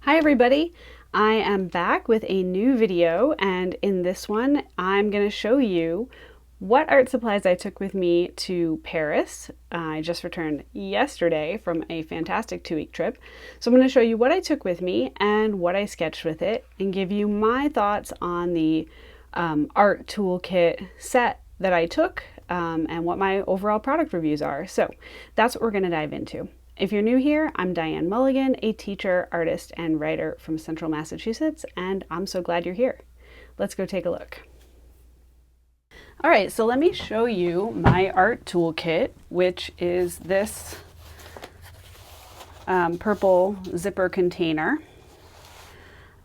Hi everybody, I am back with a new video, and in this one I'm going to show you what art supplies I took with me to Paris. I just returned yesterday from a fantastic 2-week trip, so I'm going to show you what I took with me and what I sketched with it and give you my thoughts on the Art Toolkit set that I took and what my overall product reviews are. So that's what we're going to dive into. If you're new here, I'm Diane Mulligan, a teacher, artist, and writer from Central Massachusetts, and I'm so glad you're here. Let's go take a look. All right, so let me show you my art toolkit, which is this purple zipper container.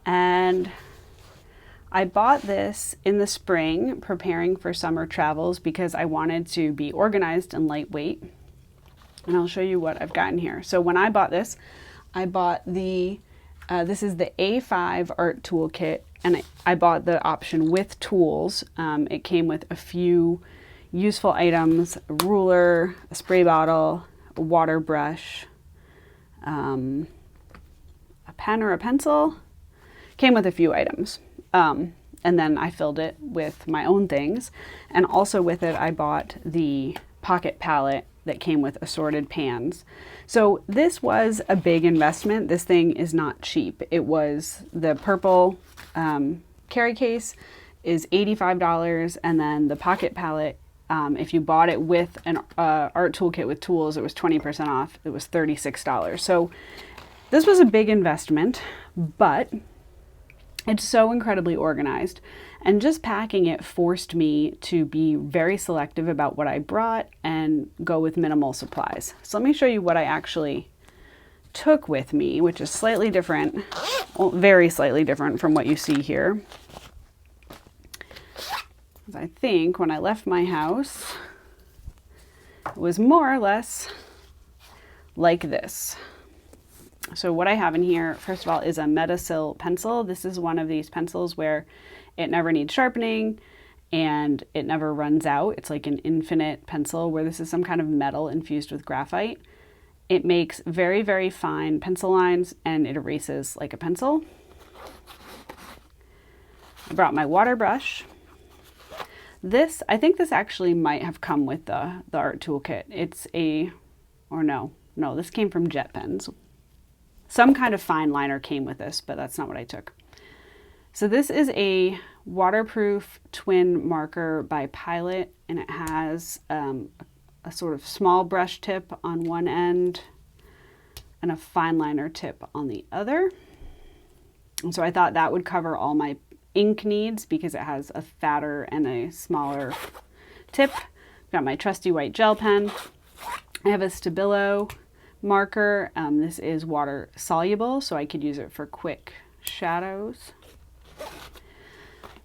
And I bought this in the spring, preparing for summer travels because I wanted to be organized and lightweight. And I'll show you what I've gotten here. So when I bought this, I bought the, this is the A5 Art Toolkit, and I bought the option with tools. It came with a few useful items, a ruler, a spray bottle, a water brush, a pen or a pencil. Came with a few items. And then I filled it with my own things. And also with it, I bought the pocket palette that came with assorted pans. So this was a big investment. This thing is not cheap. It was the purple carry case is $85, and then the pocket palette, if you bought it with an art toolkit with tools, it was 20% off. It was $36. So this was a big investment, but it's so incredibly organized, and just packing it forced me to be very selective about what I brought and go with minimal supplies. So let me show you what I actually took with me, which is slightly different, well, very slightly different from what you see here. I think when I left my house, it was more or less like this. So what I have in here, first of all, is a Metasil pencil. This is one of these pencils where it never needs sharpening and it never runs out. It's like an infinite pencil, where this is some kind of metal infused with graphite. It makes very, very fine pencil lines and it erases like a pencil. I brought my water brush. This, I think this actually might have come with the art toolkit. It's a, or no, this came from Jet Pens. Some kind of fine liner came with this, but that's not what I took. So this is a waterproof twin marker by Pilot, and it has a sort of small brush tip on one end and a fine liner tip on the other. And so I thought that would cover all my ink needs because it has a fatter and a smaller tip. Got my trusty white gel pen. I have a Stabilo marker. This is water soluble, so I could use it for quick shadows.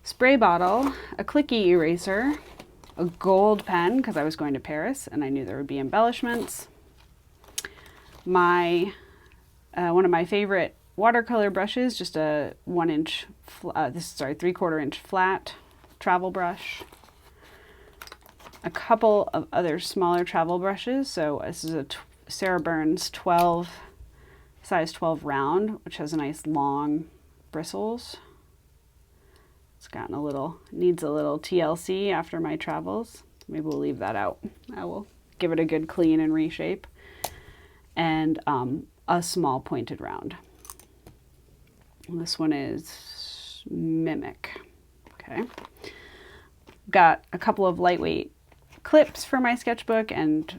Spray bottle, a clicky eraser, a gold pen because I was going to Paris and I knew there would be embellishments. My one of my favorite watercolor brushes, just a 1-inch, 3/4 inch flat travel brush. A couple of other smaller travel brushes. So this is a Sarah Burns size 12 round, which has a nice long bristles. It's gotten needs a little TLC after my travels. Maybe we'll leave that out. I will give it a good clean and reshape. And a small pointed round. And this one is Mimic. Okay. Got a couple of lightweight clips for my sketchbook, and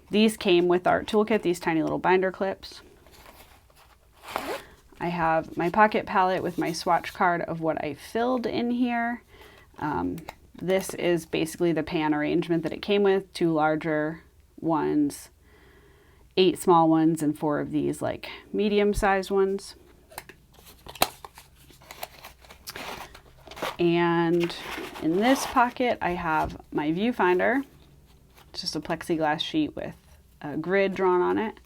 these came with Art Toolkit, these tiny little binder clips. I have my pocket palette with my swatch card of what I filled in here. This is basically the pan arrangement that it came with: 2 larger ones, 8 small ones, and 4 of these like medium-sized ones. And in this pocket, I have my viewfinder. It's just a plexiglass sheet with a grid drawn on it.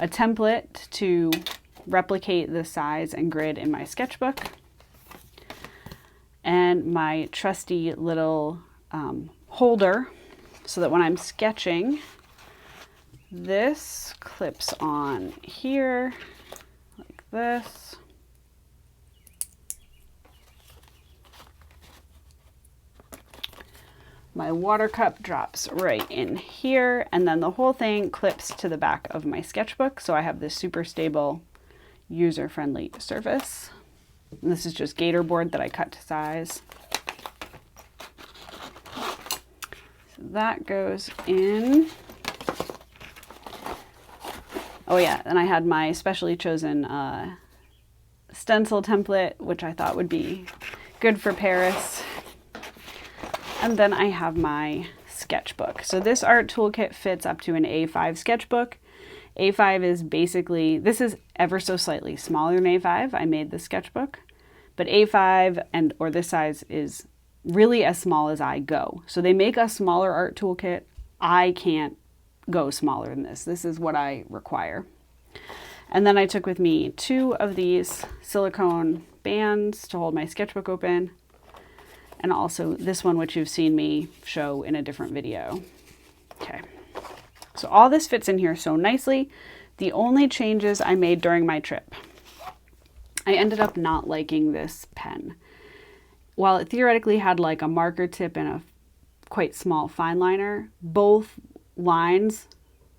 A template to replicate the size and grid in my sketchbook. And my trusty little holder so that when I'm sketching, this clips on here like this. My water cup drops right in here, and then the whole thing clips to the back of my sketchbook. So I have this super stable, user-friendly surface. And this is just gator board that I cut to size. So that goes in. Oh yeah, and I had my specially chosen stencil template, which I thought would be good for Paris. And then I have my sketchbook. So this art toolkit fits up to an A5 sketchbook. A5 is basically, this is ever so slightly smaller than A5. I made this sketchbook, but A5 or this size is really as small as I go. So they make a smaller art toolkit. I can't go smaller than this. This is what I require. And then I took with me 2 of these silicone bands to hold my sketchbook open. And also this one, which you've seen me show in a different video. Okay, so all this fits in here so nicely. The only changes I made during my trip, I ended up not liking this pen. While it theoretically had like a marker tip and a quite small fine liner, both lines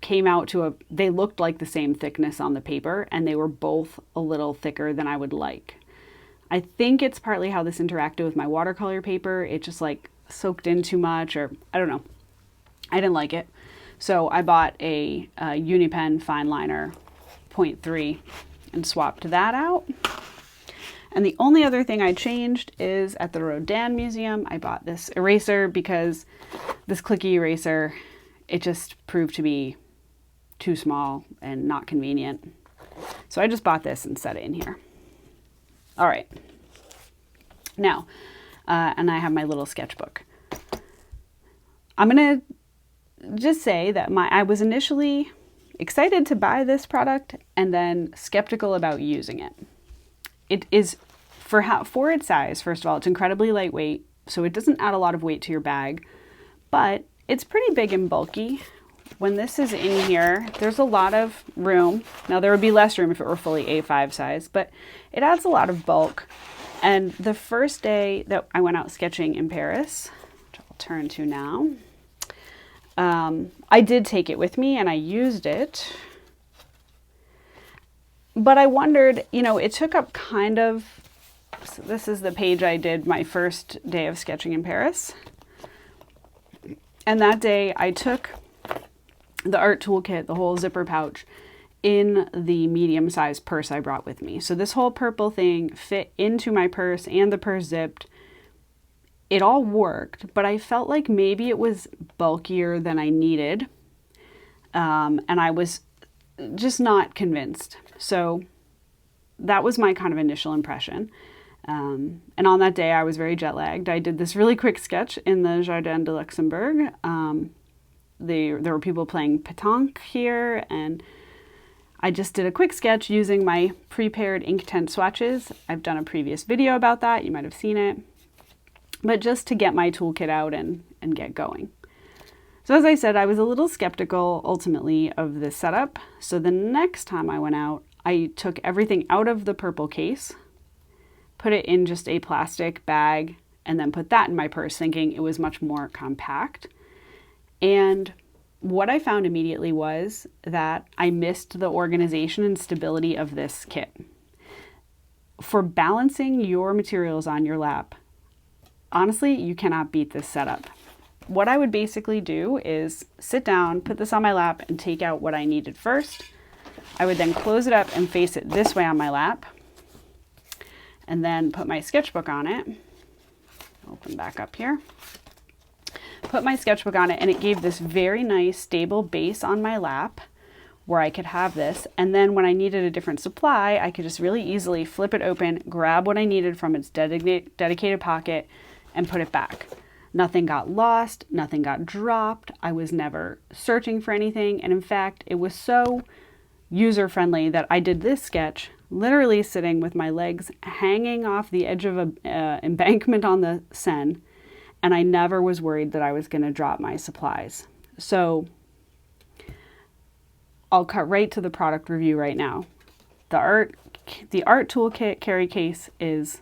came out to they looked like the same thickness on the paper, and they were both a little thicker than I would like. I think it's partly how this interacted with my watercolor paper. It just like soaked in too much, or I don't know. I didn't like it. So I bought a Unipen fine liner 0.3 and swapped that out. And the only other thing I changed is at the Rodin Museum, I bought this eraser because this clicky eraser, it just proved to be too small and not convenient. So I just bought this and set it in here. All right, now, and I have my little sketchbook. I'm gonna just say that I was initially excited to buy this product and then skeptical about using it. It is, for its size, first of all, it's incredibly lightweight, so it doesn't add a lot of weight to your bag, but it's pretty big and bulky. When this is in here, there's a lot of room. Now there would be less room if it were fully A5 size, but it adds a lot of bulk. And the first day that I went out sketching in Paris, which I'll turn to now, I did take it with me and I used it. But I wondered, you know, it took up kind of, so this is the page I did my first day of sketching in Paris. And that day I took the art toolkit, the whole zipper pouch, in the medium-sized purse I brought with me. So this whole purple thing fit into my purse and the purse zipped. It all worked, but I felt like maybe it was bulkier than I needed. And I was just not convinced. So that was my kind of initial impression. And on that day, I was very jet lagged. I did this really quick sketch in the Jardin de Luxembourg. There were people playing pétanque here, and I just did a quick sketch using my prepared Inktense swatches. I've done a previous video about that. You might have seen it. But just to get my toolkit out and get going. So as I said, I was a little skeptical ultimately of this setup. So the next time I went out, I took everything out of the purple case, put it in just a plastic bag, and then put that in my purse, thinking it was much more compact. And what I found immediately was that I missed the organization and stability of this kit. For balancing your materials on your lap, honestly, you cannot beat this setup. What I would basically do is sit down, put this on my lap, and take out what I needed first. I would then close it up and face it this way on my lap, and then put my sketchbook on it. Open back up here. Put my sketchbook on it, and it gave this very nice stable base on my lap where I could have this. And then when I needed a different supply, I could just really easily flip it open, grab what I needed from its dedicated pocket, and put it back. Nothing got lost, nothing got dropped. I was never searching for anything. And in fact, it was so user-friendly that I did this sketch literally sitting with my legs hanging off the edge of an embankment on the Seine. And I never was worried that I was going to drop my supplies. So I'll cut right to the product review right now. The art the Art Toolkit carry case is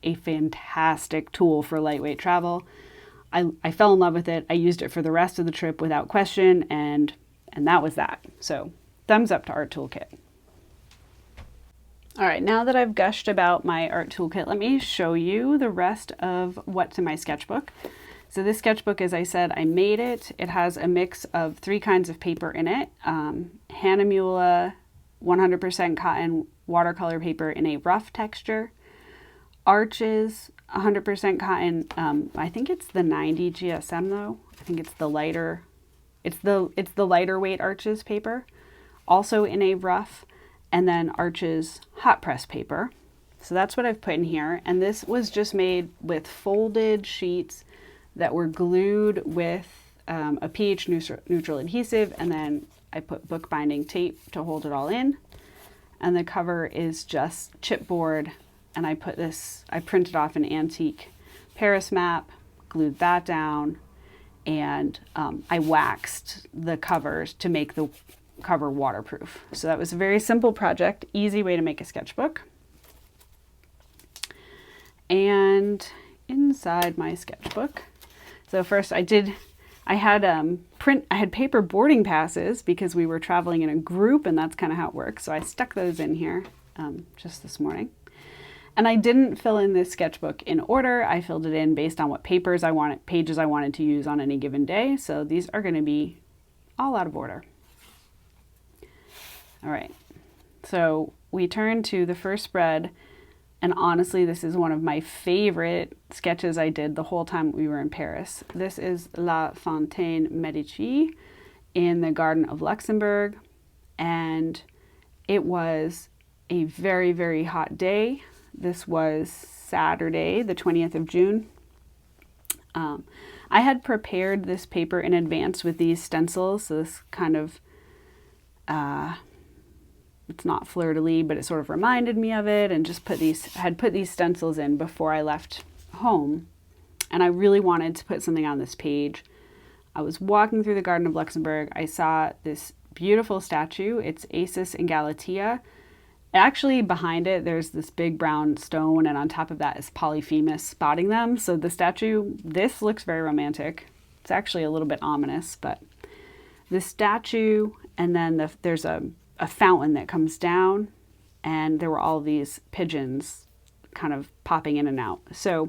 a fantastic tool for lightweight travel. I fell in love with it. I used it for the rest of the trip without question, and that was that. So thumbs up to Art Toolkit. All right, now that I've gushed about my Art Toolkit, let me show you the rest of what's in my sketchbook. So this sketchbook, as I said, I made it. It has a mix of 3 kinds of paper in it. Hahnemühle 100% cotton watercolor paper in a rough texture. Arches 100% cotton. I think it's the 90 GSM though. I think it's the lighter. It's the lighter weight Arches paper, also in a rough. And then Arches hot press paper. So that's what I've put in here. And this was just made with folded sheets that were glued with a pH neutral adhesive. And then I put bookbinding tape to hold it all in. And the cover is just chipboard. And I printed off an antique Paris map, glued that down, and I waxed the covers to make the cover waterproof. So that was a very simple project, easy way to make a sketchbook. And inside my sketchbook, so first I had paper boarding passes because we were traveling in a group, and that's kind of how it works. So I stuck those in here just this morning. And I didn't fill in this sketchbook in order. I filled it in based on what pages I wanted to use on any given day. So these are going to be all out of order. All right, so we turn to the first spread, and honestly, this is one of my favorite sketches I did the whole time we were in Paris. This is La Fontaine Medici in the Garden of Luxembourg, and it was a very, very hot day. This was Saturday, the 20th of June. I had prepared this paper in advance with these stencils, so this kind of it's not fleur-de-lis, but it sort of reminded me of it, and just had put these stencils in before I left home. And I really wanted to put something on this page. I was walking through the Garden of Luxembourg. I saw this beautiful statue. It's Acis and Galatea. Actually, behind it, there's this big brown stone, and on top of that is Polyphemus spotting them. So the statue, this looks very romantic. It's actually a little bit ominous, but the statue, and then there's a fountain that comes down, and there were all these pigeons kind of popping in and out. So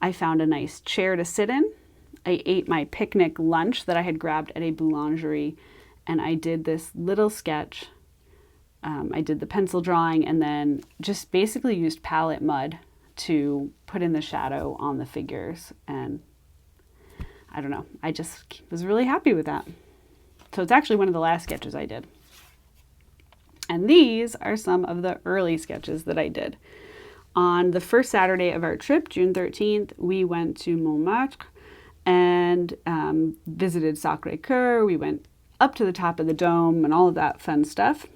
I found a nice chair to sit in. I ate my picnic lunch that I had grabbed at a boulangerie, and I did this little sketch. I did the pencil drawing, and then just basically used palette mud to put in the shadow on the figures. And I don't know, I just was really happy with that. So it's actually one of the last sketches I did. And these are some of the early sketches that I did. On the first Saturday of our trip, June 13th, we went to Montmartre and visited Sacré-Cœur. We went up to the top of the dome and all of that fun stuff.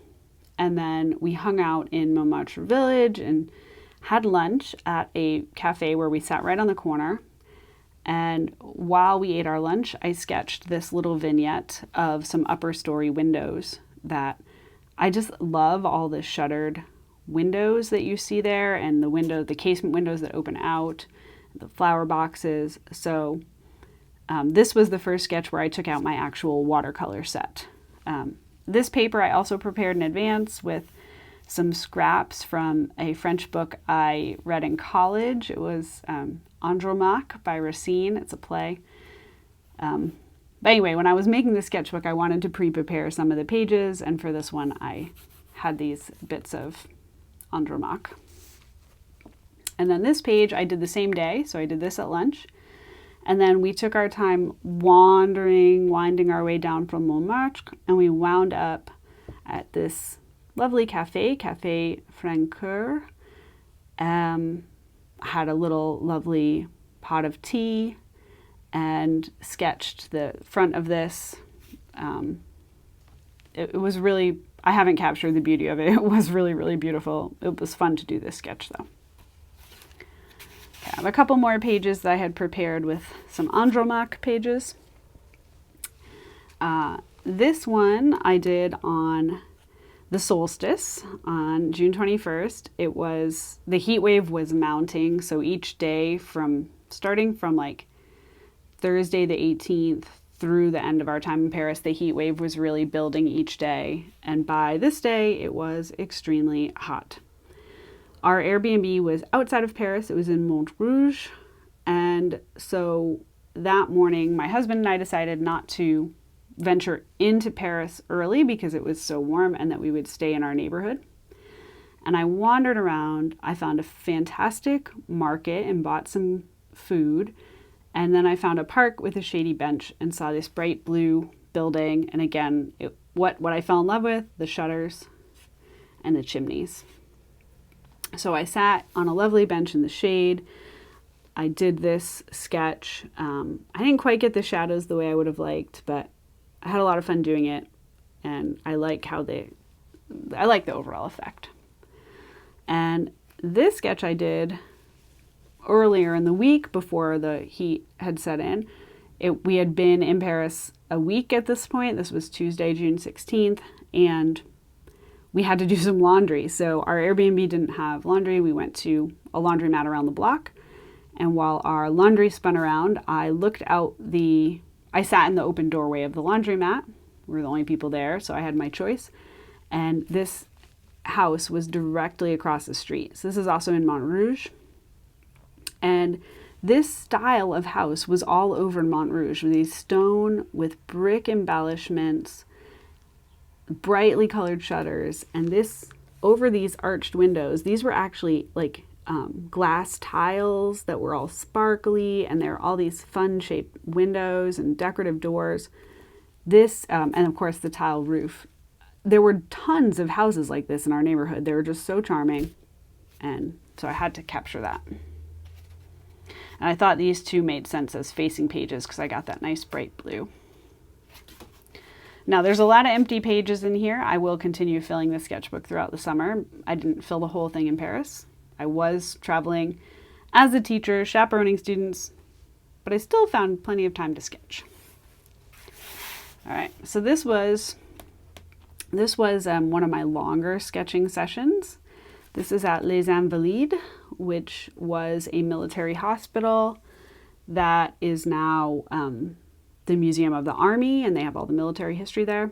And then we hung out in Montmartre Village and had lunch at a cafe where we sat right on the corner. And while we ate our lunch, I sketched this little vignette of some upper story windows that I just love, all the shuttered windows that you see there, and the casement windows that open out, the flower boxes. So this was the first sketch where I took out my actual watercolor set. This paper I also prepared in advance with some scraps from a French book I read in college. It was Andromaque by Racine. It's a play. But anyway, when I was making the sketchbook, I wanted to pre-prepare some of the pages, and for this one, I had these bits of Andromaque. And then this page I did the same day, so I did this at lunch. And then we took our time winding our way down from Montmartre, and we wound up at this lovely cafe, Café Francoeur. Had a little lovely pot of tea and sketched the front of this. It was really, I haven't captured the beauty of it. It was really, really beautiful. It was fun to do this sketch though. I have a couple more pages that I had prepared with some Andromaque pages. This one I did on the solstice on June 21st. The heat wave was mounting. So each day starting from like Thursday the 18th through the end of our time in Paris, the heat wave was really building each day. And by this day, it was extremely hot. Our Airbnb was outside of Paris. It was in Montrouge. And so that morning, my husband and I decided not to venture into Paris early because it was so warm, and that we would stay in our neighborhood. And I wandered around. I found a fantastic market and bought some food. And then I found a park with a shady bench and saw this bright blue building. And again, what I fell in love with, the shutters and the chimneys. So I sat on a lovely bench in the shade. I did this sketch. I didn't quite get the shadows the way I would have liked, but I had a lot of fun doing it. And I like the overall effect. And this sketch I did earlier in the week before the heat had set in. We had been in Paris a week at this point. This was Tuesday, June 16th, and we had to do some laundry. So our Airbnb didn't have laundry. We went to a laundromat around the block. And while our laundry spun around, I sat in the open doorway of the laundromat. We were the only people there, so I had my choice. And this house was directly across the street. So this is also in Montrouge. And this style of house was all over Montrouge, with these stone with brick embellishments, brightly colored shutters, and over these arched windows. These were actually like glass tiles that were all sparkly, and there are all these fun shaped windows and decorative doors. And of course the tile roof. There were tons of houses like this in our neighborhood. They were just so charming, and so I had to capture that. And I thought these two made sense as facing pages because I got that nice bright blue. Now there's a lot of empty pages in here. I will continue filling the sketchbook throughout the summer. I didn't fill the whole thing in Paris. I was traveling as a teacher, chaperoning students, but I still found plenty of time to sketch. All right, so this was one of my longer sketching sessions. This is at Les Invalides, which was a military hospital that is now the Museum of the Army, and they have all the military history there.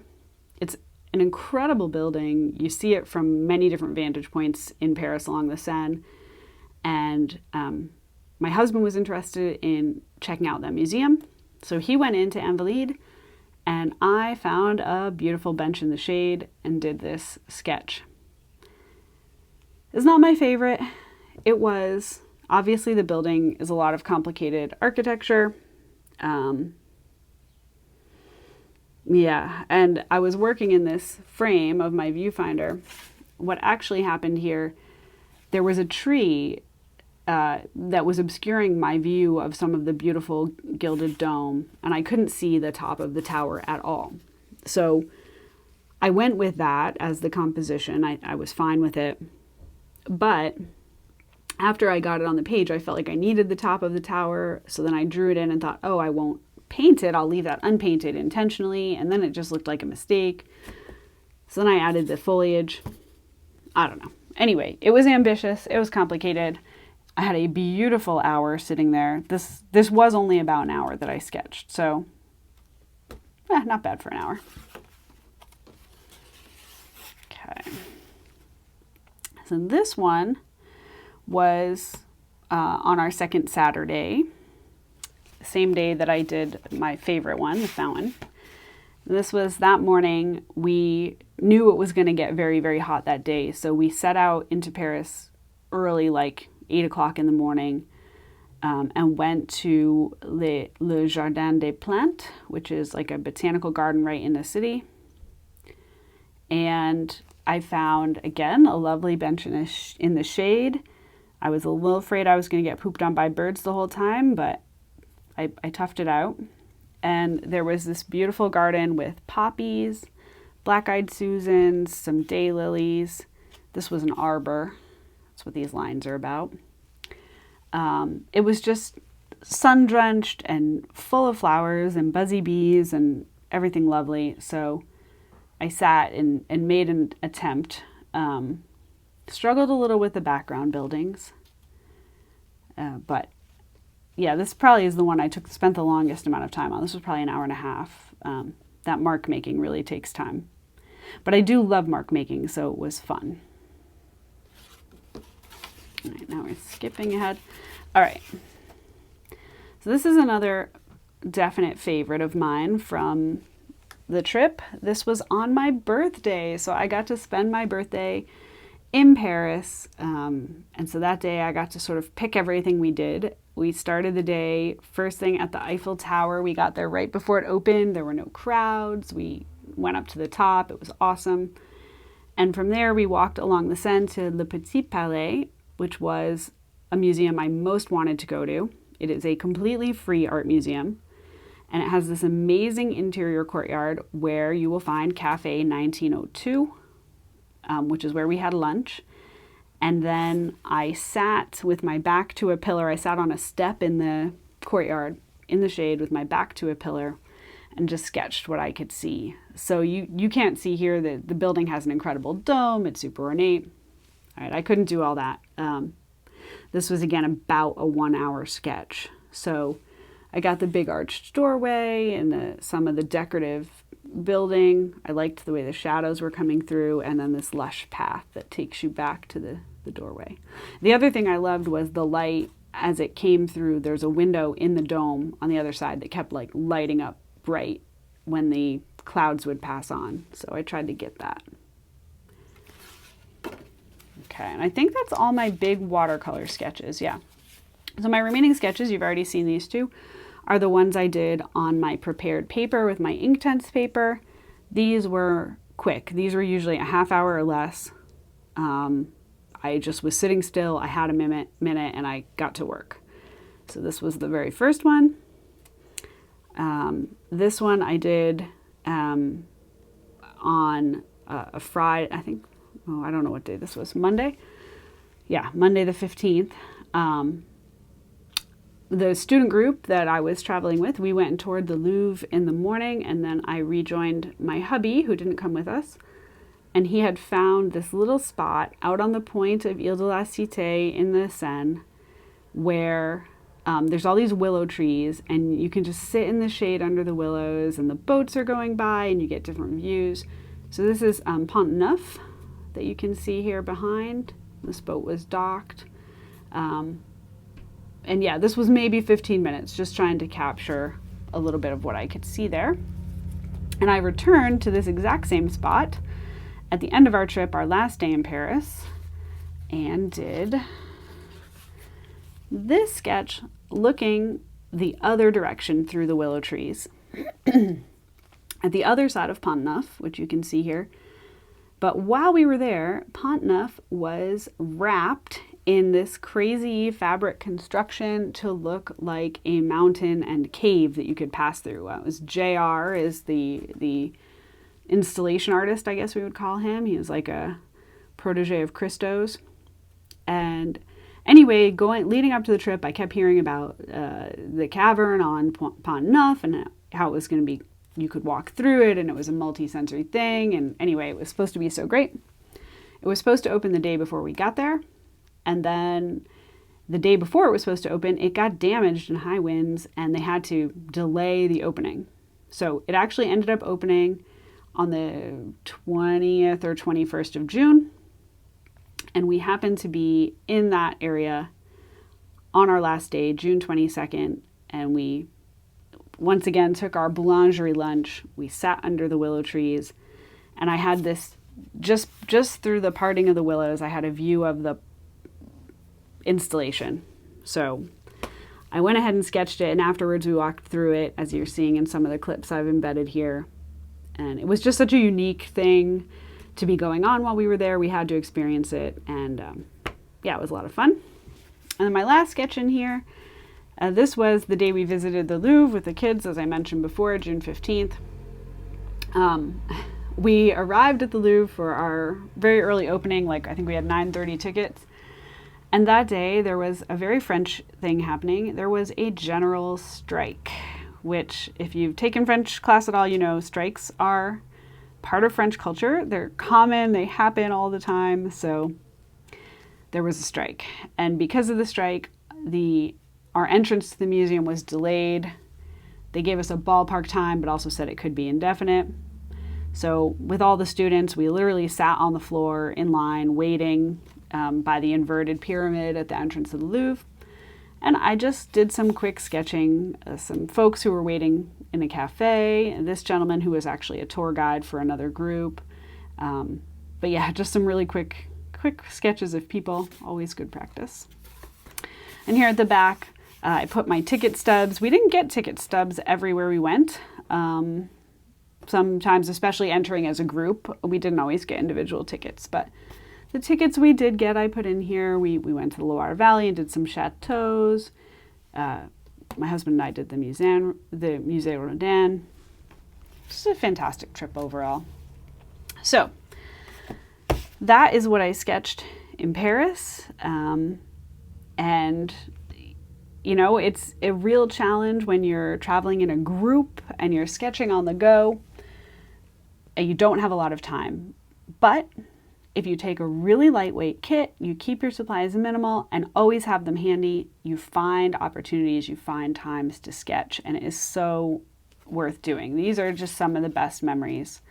It's an incredible building. You see it from many different vantage points in Paris along the Seine. And my husband was interested in checking out that museum. So he went into Invalides, and I found a beautiful bench in the shade and did this sketch. It's not my favorite. It was, obviously the building is a lot of complicated architecture. Yeah, and I was working in this frame of my viewfinder. What actually happened here, there was a tree that was obscuring my view of some of the beautiful gilded dome, and I couldn't see the top of the tower at all. So I went with that as the composition. I was fine with it. But after I got it on the page, I felt like I needed the top of the tower. So then I drew it in and thought, oh, I won't paint it. I'll leave that unpainted intentionally. And then it just looked like a mistake. So then I added the foliage. I don't know. Anyway, it was ambitious. It was complicated. I had a beautiful hour sitting there. This was only about an hour that I sketched. So not bad for an hour. Okay. So this one was on our second Saturday, same day that I did my favorite one, the fountain. This was that morning. We knew it was going to get very, very hot that day. So we set out into Paris early, like 8 o'clock in the morning, and went to Le Jardin des Plantes, which is like a botanical garden right in the city. And I found, again, a lovely bench in the shade. I was a little afraid I was going to get pooped on by birds the whole time, but I toughed it out. And there was this beautiful garden with poppies, black-eyed Susans, some daylilies. This was an arbor. That's what these lines are about. It was just sun-drenched and full of flowers and buzzy bees and everything lovely. So I sat and made an attempt. Struggled a little with the background buildings. But yeah, this probably is the one I spent the longest amount of time on. This was probably an hour and a half. That mark making really takes time. But I do love mark making, so it was fun. All right, now we're skipping ahead. All right. So this is another definite favorite of mine from the trip. This was on my birthday, so I got to spend my birthday in Paris. And so that day I got to sort of pick everything we did. We started the day first thing at the Eiffel Tower. We got there right before it opened. There were no crowds. We went up to the top. It was awesome. And from there we walked along the Seine to Le Petit Palais, which was a museum I most wanted to go to. It is a completely free art museum. And it has this amazing interior courtyard where you will find Cafe 1902, which is where we had lunch. And then I sat with my back to a pillar. I sat on a step in the courtyard in the shade with my back to a pillar and just sketched what I could see. So you can't see here that the building has an incredible dome. It's super ornate. All right, I couldn't do all that. This was, again, about a 1-hour sketch. So I got the big arched doorway and some of the decorative building. I liked the way the shadows were coming through, and then this lush path that takes you back to the doorway. The other thing I loved was the light as it came through. There's a window in the dome on the other side that kept like lighting up bright when the clouds would pass on. So I tried to get that. Okay, and I think that's all my big watercolor sketches, yeah. So my remaining sketches, you've already seen these two, are the ones I did on my prepared paper with my Inktense paper. These were quick. These were usually a half hour or less. I just was sitting still. I had a minute and I got to work. So this was the very first one. This one I did on a Friday, I think, I don't know what day this was, Monday? Yeah, Monday the 15th. The student group that I was traveling with, we went and toured the Louvre in the morning, and then I rejoined my hubby, who didn't come with us, and he had found this little spot out on the point of Ile de la Cité in the Seine where there's all these willow trees, and you can just sit in the shade under the willows, and the boats are going by, and you get different views. So this is Pont Neuf that you can see here behind. This boat was docked. And yeah, this was maybe 15 minutes, just trying to capture a little bit of what I could see there. And I returned to this exact same spot at the end of our trip, our last day in Paris, and did this sketch looking the other direction through the willow trees. At the other side of Pont Neuf, which you can see here. But while we were there, Pont Neuf was wrapped in this crazy fabric construction to look like a mountain and cave that you could pass through. It was JR is the installation artist, I guess we would call him. He was like a protege of Christo's. And anyway, leading up to the trip, I kept hearing about the cavern on Pont Neuf and how it was going to be, you could walk through it, and it was a multi-sensory thing. And anyway, it was supposed to be so great. It was supposed to open the day before we got there. And then the day before it was supposed to open, it got damaged in high winds, and they had to delay the opening. So it actually ended up opening on the 20th or 21st of June. And we happened to be in that area on our last day, June 22nd. And we once again took our boulangerie lunch. We sat under the willow trees. And I had this, just through the parting of the willows, I had a view of the installation. So I went ahead and sketched it, and afterwards we walked through it, as you're seeing in some of the clips I've embedded here. And it was just such a unique thing to be going on while we were there. We had to experience it, and yeah, it was a lot of fun. And then my last sketch in here, this was the day we visited the Louvre with the kids, as I mentioned before, June 15th. We arrived at the Louvre for our very early opening, like I think we had 9:30 tickets. And that day, there was a very French thing happening. There was a general strike, which, if you've taken French class at all, you know strikes are part of French culture. They're common, they happen all the time. So there was a strike. And because of the strike, our entrance to the museum was delayed. They gave us a ballpark time, but also said it could be indefinite. So with all the students, we literally sat on the floor in line waiting by the inverted pyramid at the entrance of the Louvre. And I just did some quick sketching, some folks who were waiting in a cafe, and this gentleman who was actually a tour guide for another group. But yeah, just some really quick sketches of people, always good practice. And here at the back, I put my ticket stubs. We didn't get ticket stubs everywhere we went. Sometimes, especially entering as a group, we didn't always get individual tickets, but the tickets we did get, I put in here. We went to the Loire Valley and did some chateaus. My husband and I did the Musée Rodin. Just a fantastic trip overall. So that is what I sketched in Paris. And you know, it's a real challenge when you're traveling in a group and you're sketching on the go and you don't have a lot of time. But if you take a really lightweight kit, you keep your supplies minimal and always have them handy, you find opportunities, you find times to sketch, and it is so worth doing. These are just some of the best memories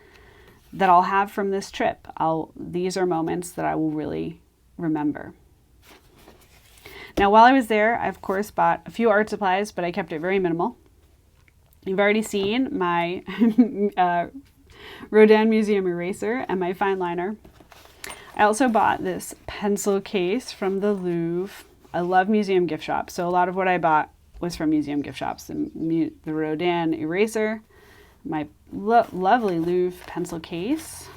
that I'll have from this trip. These are moments that I will really remember. Now, while I was there, I of course bought a few art supplies, but I kept it very minimal. You've already seen my Rodin Museum eraser and my fine liner. I also bought this pencil case from the Louvre. I love museum gift shops, so a lot of what I bought was from museum gift shops. The Rodin eraser, my lovely Louvre pencil case.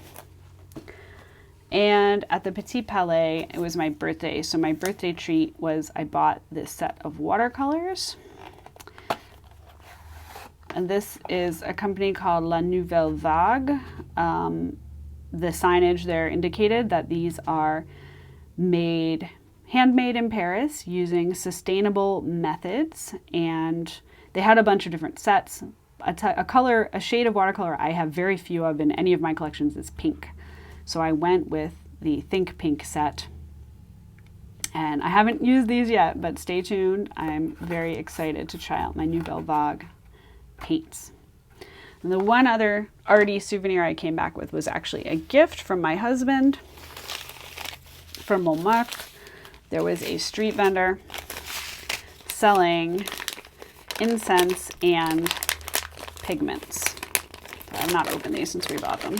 And at the Petit Palais, it was my birthday. So my birthday treat was I bought this set of watercolors. And this is a company called La Nouvelle Vague. The signage there indicated that these are handmade in Paris using sustainable methods. And they had a bunch of different sets. A shade of watercolor I have very few of in any of my collections is pink. So I went with the Think Pink set. And I haven't used these yet, but stay tuned. I'm very excited to try out my Nouvelle Vague paints. And the one other arty souvenir I came back with was actually a gift from my husband from Montmartre. There was a street vendor selling incense and pigments. I've not opened these since we bought them.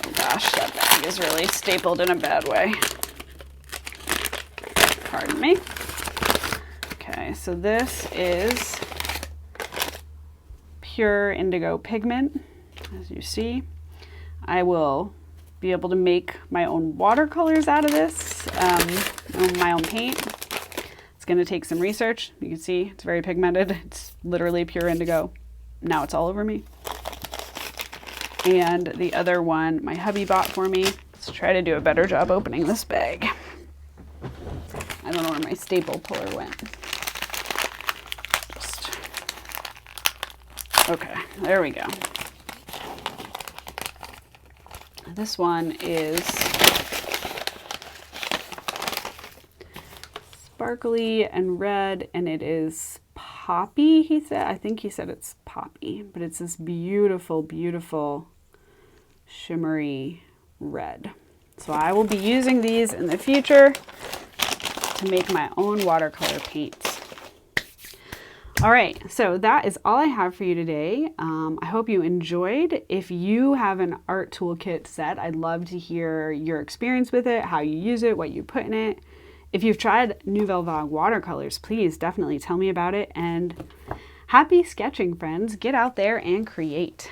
Oh gosh, that bag is really stapled in a bad way. Pardon me. Okay, so this is pure indigo pigment, as you see. I will be able to make my own watercolors out of this, my own paint. It's going to take some research. You can see it's very pigmented. It's literally pure indigo. Now it's all over me. And the other one my hubby bought for me. Let's try to do a better job opening this bag. I don't know where my staple puller went. Okay, there we go. This one is sparkly and red, and it is poppy, he said. I think he said it's poppy, but it's this beautiful, beautiful shimmery red. So I will be using these in the future to make my own watercolor paints. All right, so that is all I have for you today. I hope you enjoyed. If you have an art toolkit set, I'd love to hear your experience with it, how you use it, what you put in it. If you've tried Nouvelle Vague watercolors, please definitely tell me about it. And happy sketching, friends. Get out there and create.